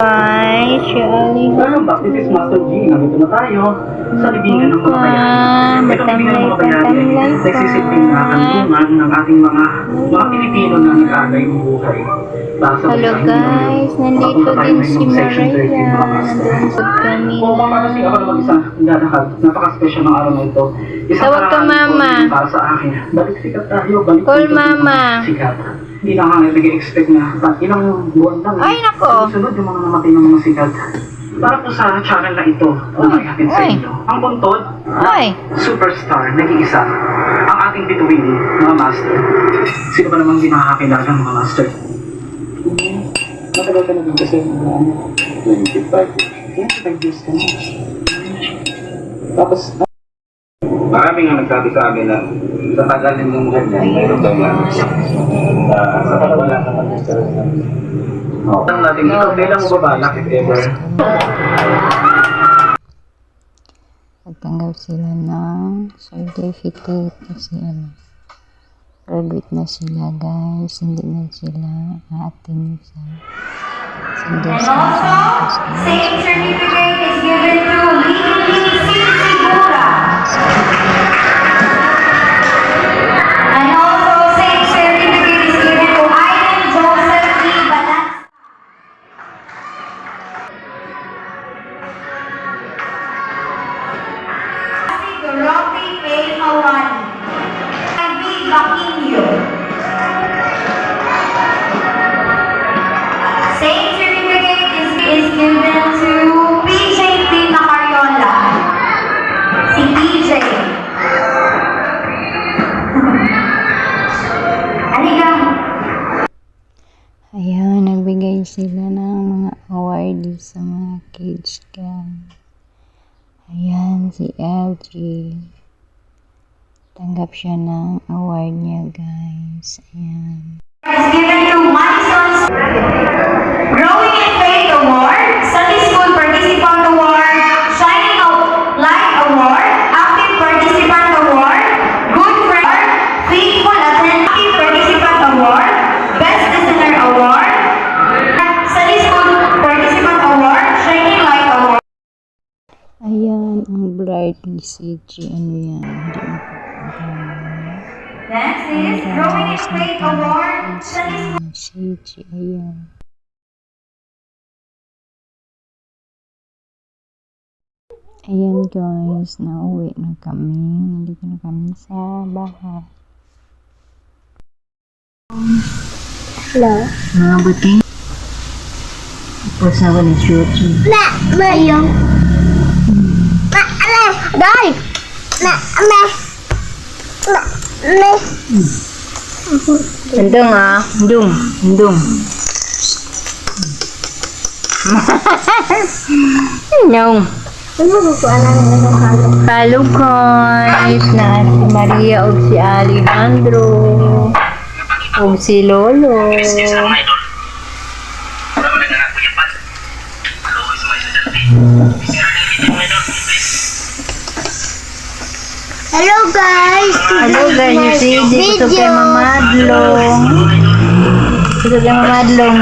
Ay, si Ali. Welcome back, this is Master G. Nandito na tayo sa libingan ng mga bayani. Itong libingan ng mga bayani ay nagsisilbing kanlungan ng ating mga Pilipino na nag-agay ng buhay. Hello guys, nandito din si Maria. Nandun sa kami. Oo, para kasi ako naman isa nagdadakal. Napaka-special ng araw na ito. Tawag ka, Mama. Para sa akin. Balik sikat tayo. Balik Call Mama. sikat. Hindi na kami nag-expect na ilang buwan lang. Ay, nako. Sunod yung mga namatay ng mga sikat. Para po sa channel na ito, na maihatid sa inyo. Ang buntod, Ay, superstar, nag-iisa. Ang ating bituin, mga master. Sino ba namang hindi nakakakilala ng mga master? Matagal ka na din kasi 25 years ka na. Tapos, Marami nga nagsabi sa amin na sa tagal din yung ganyan, mayroon daw na sa wala ka mag-stress na. Tanong natin dito, kailan mo ba balak if ever? nagtanggap sila ng certificate kasi graduate na sila guys, hindi na sila aatin sa Same certificate is given to Lily Sigura. And also, same certificate is given to Ivan Joseph T. Balat. Rocky A. Hawani. Ivy Baquinho. Same certificate is given to PJ Pina Cariola. Si PJ. Halika. Ayan, nagbigay sila ng mga award sa mga kids guys. Ayan, si LG. Tanggap siya ng award niya guys. Ayan. Is given to Madison's Growing in Faith Award, Sunday School Participant Award, Shining Light Award, Active Participant Award, Good Friend, Faithful Attentive Participant Award, Best Listener Award, Sunday School Participant Award, Shining Light Award. Ayan, ang bright ni CG. Ano yan? Hindi makapagana. Next is Growing in Faith Award, Sunday School. CG, ayan. Ayan guys, nauwi na kami. Nandito na kami sa bahay. Hello? Mga buti. Tapos na ba ni Chuchi? Mayong. Dai. Hindong ah. Hindong. Hindong. Hindong. Ano ba ko alam ng halo? Hello guys, na si Maria o si Alejandro o si Lolo. Hello guys. Hello guys, si Dito kay Mamadlong. Dito kay Mamadlong.